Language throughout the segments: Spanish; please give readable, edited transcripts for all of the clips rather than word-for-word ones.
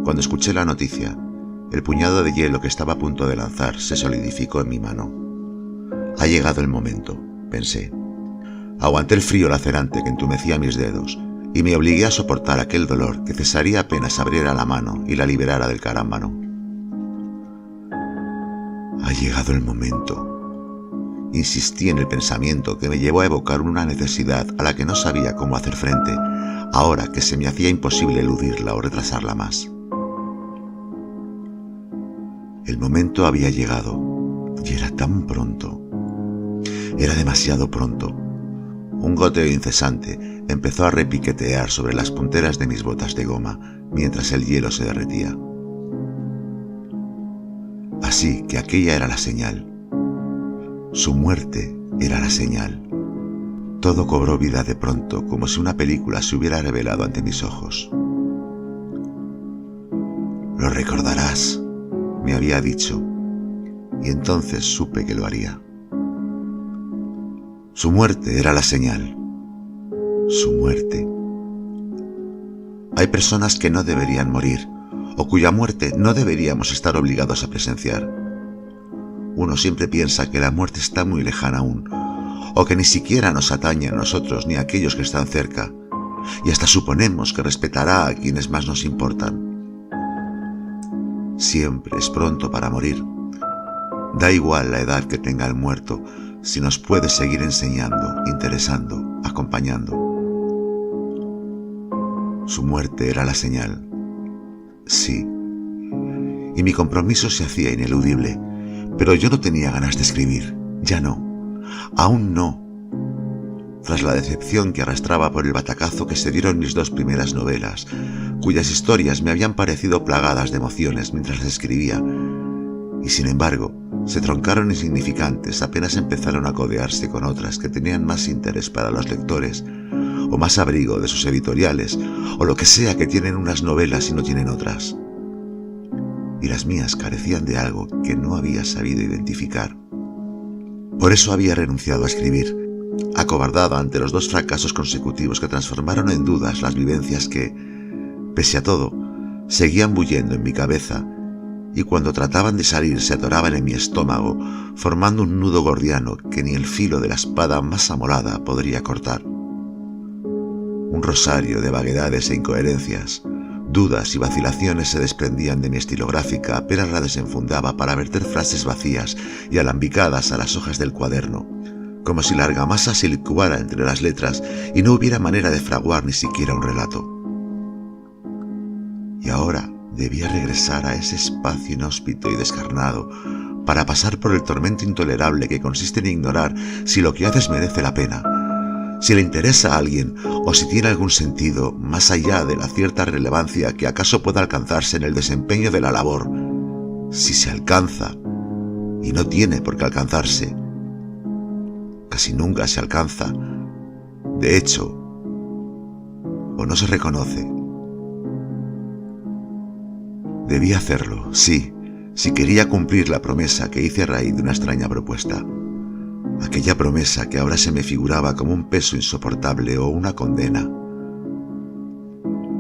Cuando escuché la noticia, el puñado de hielo que estaba a punto de lanzar se solidificó en mi mano. Ha llegado el momento, pensé. Aguanté el frío lacerante que entumecía mis dedos y me obligué a soportar aquel dolor que cesaría apenas abriera la mano y la liberara del carámbano. Ha llegado el momento. Insistí en el pensamiento que me llevó a evocar una necesidad a la que no sabía cómo hacer frente, ahora que se me hacía imposible eludirla o retrasarla más. El momento había llegado, y era tan pronto. Era demasiado pronto. Un goteo incesante empezó a repiquetear sobre las punteras de mis botas de goma mientras el hielo se derretía. Así que aquella era la señal. Su muerte era la señal. Todo cobró vida de pronto, como si una película se hubiera revelado ante mis ojos. «Lo recordarás», me había dicho, y entonces supe que lo haría. Su muerte era la señal. Su muerte. Hay personas que no deberían morir, o cuya muerte no deberíamos estar obligados a presenciar. Uno siempre piensa que la muerte está muy lejana aún, o que ni siquiera nos atañe a nosotros ni a aquellos que están cerca, y hasta suponemos que respetará a quienes más nos importan. Siempre es pronto para morir. Da igual la edad que tenga el muerto, si nos puede seguir enseñando, interesando, acompañando. Su muerte era la señal. Sí. Y mi compromiso se hacía ineludible, pero yo no tenía ganas de escribir. Ya no. Aún no. Tras la decepción que arrastraba por el batacazo que se dieron mis dos primeras novelas, cuyas historias me habían parecido plagadas de emociones mientras las escribía, y sin embargo se troncaron insignificantes apenas empezaron a codearse con otras que tenían más interés para los lectores, o más abrigo de sus editoriales, o lo que sea que tienen unas novelas y no tienen otras. Y las mías carecían de algo que no había sabido identificar. Por eso había renunciado a escribir, acobardado ante los dos fracasos consecutivos que transformaron en dudas las vivencias que, pese a todo, seguían bullendo en mi cabeza, y cuando trataban de salir se atoraban en mi estómago, formando un nudo gordiano que ni el filo de la espada más amolada podría cortar. Un rosario de vaguedades e incoherencias, dudas y vacilaciones se desprendían de mi estilográfica apenas la desenfundaba para verter frases vacías y alambicadas a las hojas del cuaderno, como si la argamasa se licuara entre las letras y no hubiera manera de fraguar ni siquiera un relato. Y ahora debía regresar a ese espacio inhóspito y descarnado para pasar por el tormento intolerable que consiste en ignorar si lo que haces merece la pena, si le interesa a alguien o si tiene algún sentido más allá de la cierta relevancia que acaso pueda alcanzarse en el desempeño de la labor, si se alcanza, y no tiene por qué alcanzarse. Casi nunca se alcanza, de hecho, o no se reconoce. Debía hacerlo, sí, si quería cumplir la promesa que hice a raíz de una extraña propuesta. Aquella promesa que ahora se me figuraba como un peso insoportable o una condena.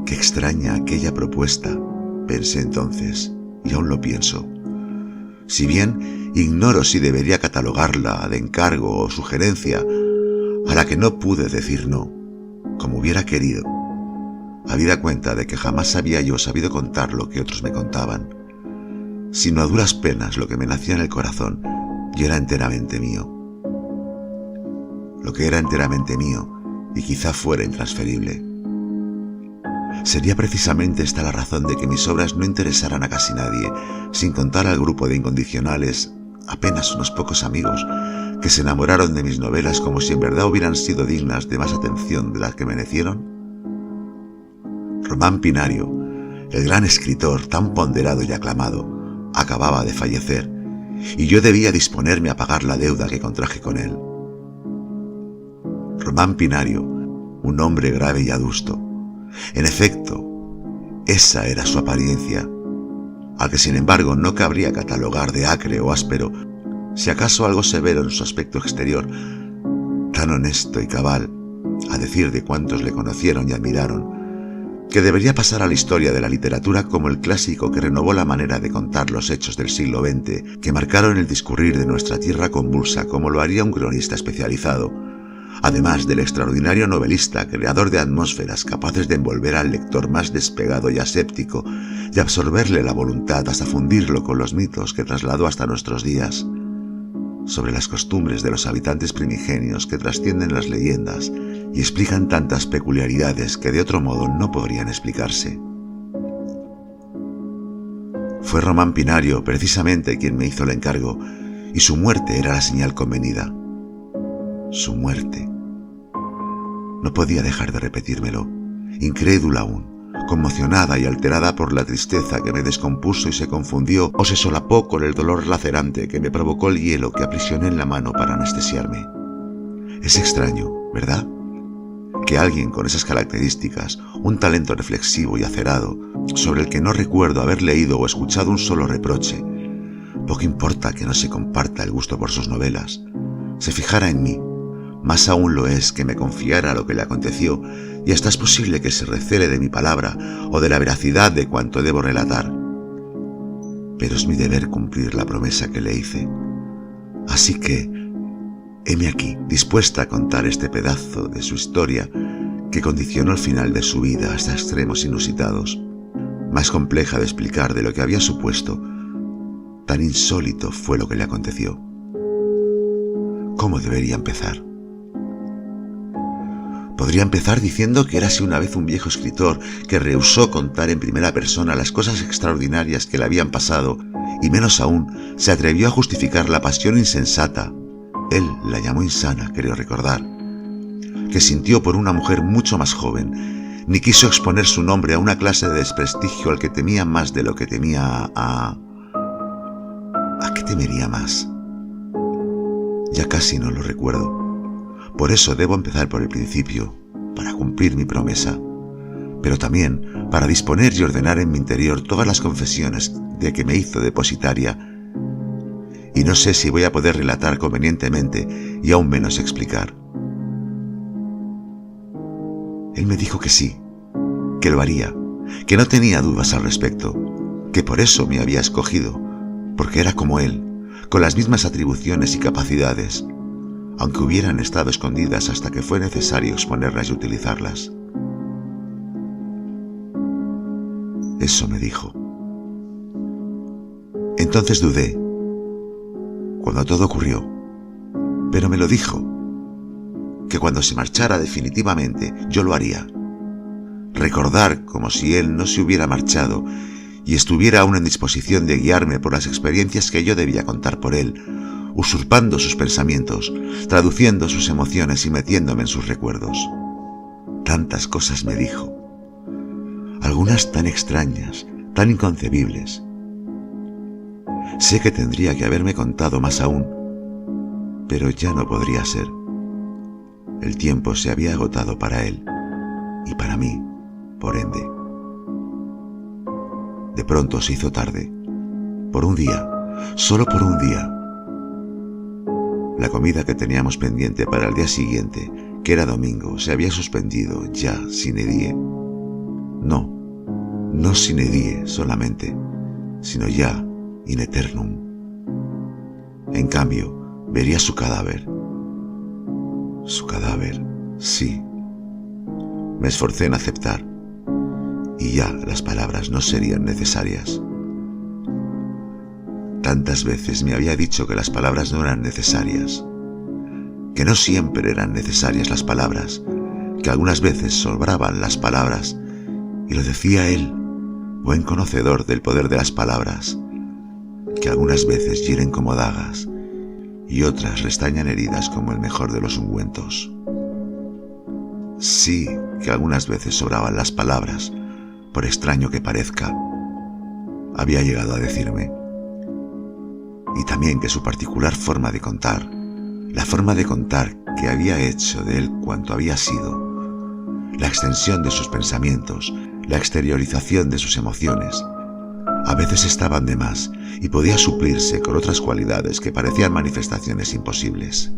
Qué extraña aquella propuesta, pensé entonces, y aún lo pienso. Si bien ignoro si debería catalogarla de encargo o sugerencia, a la que no pude decir no, como hubiera querido, habida cuenta de que jamás había yo sabido contar lo que otros me contaban, sino a duras penas lo que me nacía en el corazón y era enteramente mío. Lo que era enteramente mío y quizá fuera intransferible. Sería precisamente esta la razón de que mis obras no interesaran a casi nadie, sin contar al grupo de incondicionales, apenas unos pocos amigos, que se enamoraron de mis novelas como si en verdad hubieran sido dignas de más atención de la que merecieron. Román Pinario, el gran escritor tan ponderado y aclamado, acababa de fallecer, y yo debía disponerme a pagar la deuda que contraje con él. Román Pinario, un hombre grave y adusto. En efecto, esa era su apariencia, al que sin embargo no cabría catalogar de acre o áspero, si acaso algo severo en su aspecto exterior, tan honesto y cabal, a decir de cuantos le conocieron y admiraron, que debería pasar a la historia de la literatura como el clásico que renovó la manera de contar los hechos del siglo XX, que marcaron el discurrir de nuestra tierra convulsa como lo haría un cronista especializado, además del extraordinario novelista, creador de atmósferas capaces de envolver al lector más despegado y aséptico, de absorberle la voluntad hasta fundirlo con los mitos que trasladó hasta nuestros días, sobre las costumbres de los habitantes primigenios que trascienden las leyendas y explican tantas peculiaridades que de otro modo no podrían explicarse. Fue Román Pinario precisamente quien me hizo el encargo, y su muerte era la señal convenida. Su muerte. No podía dejar de repetírmelo, incrédula aún, conmocionada y alterada por la tristeza que me descompuso y se confundió o se solapó con el dolor lacerante que me provocó el hielo que aprisioné en la mano para anestesiarme. Es extraño, ¿verdad?, que alguien con esas características, un talento reflexivo y acerado, sobre el que no recuerdo haber leído o escuchado un solo reproche, poco importa que no se comparta el gusto por sus novelas, se fijara en mí. Más aún lo es que me confiara lo que le aconteció, y hasta es posible que se recele de mi palabra o de la veracidad de cuanto debo relatar. Pero es mi deber cumplir la promesa que le hice. Así que, heme aquí, dispuesta a contar este pedazo de su historia que condicionó el final de su vida hasta extremos inusitados, más compleja de explicar de lo que había supuesto. Tan insólito fue lo que le aconteció. ¿Cómo debería empezar? Podría empezar diciendo que érase una vez un viejo escritor que rehusó contar en primera persona las cosas extraordinarias que le habían pasado, y menos aún se atrevió a justificar la pasión insensata, él la llamó insana, creo recordar, que sintió por una mujer mucho más joven, ni quiso exponer su nombre a una clase de desprestigio al que temía más de lo que temía a... ¿A qué temería más? Ya casi no lo recuerdo. Por eso debo empezar por el principio, para cumplir mi promesa, pero también para disponer y ordenar en mi interior todas las confesiones de que me hizo depositaria, y no sé si voy a poder relatar convenientemente y aún menos explicar. Él me dijo que sí, que lo haría, que no tenía dudas al respecto, que por eso me había escogido, porque era como él, con las mismas atribuciones y capacidades, aunque hubieran estado escondidas hasta que fue necesario exponerlas y utilizarlas. Eso me dijo. Entonces dudé, cuando todo ocurrió, pero me lo dijo, que cuando se marchara definitivamente yo lo haría. Recordar como si él no se hubiera marchado y estuviera aún en disposición de guiarme por las experiencias que yo debía contar por él, usurpando sus pensamientos, traduciendo sus emociones y metiéndome en sus recuerdos. Tantas cosas me dijo, algunas tan extrañas, tan inconcebibles. Sé que tendría que haberme contado más aún, pero ya no podría ser. El tiempo se había agotado para él, y para mí, por ende. De pronto se hizo tarde, por un día, solo por un día. La comida que teníamos pendiente para el día siguiente, que era domingo, se había suspendido ya sine die. No sine die solamente, sino ya in aeternum. En cambio, vería su cadáver. Su cadáver, sí. Me esforcé en aceptar, y ya las palabras no serían necesarias. Tantas veces me había dicho que las palabras no eran necesarias, que no siempre eran necesarias las palabras, que algunas veces sobraban las palabras, y lo decía él, buen conocedor del poder de las palabras, que algunas veces hieren como dagas, y otras restañan heridas como el mejor de los ungüentos. Sí, que algunas veces sobraban las palabras, por extraño que parezca, había llegado a decirme. Y también que su particular forma de contar, la forma de contar que había hecho de él cuanto había sido, la extensión de sus pensamientos, la exteriorización de sus emociones, a veces estaban de más y podía suplirse con otras cualidades que parecían manifestaciones imposibles.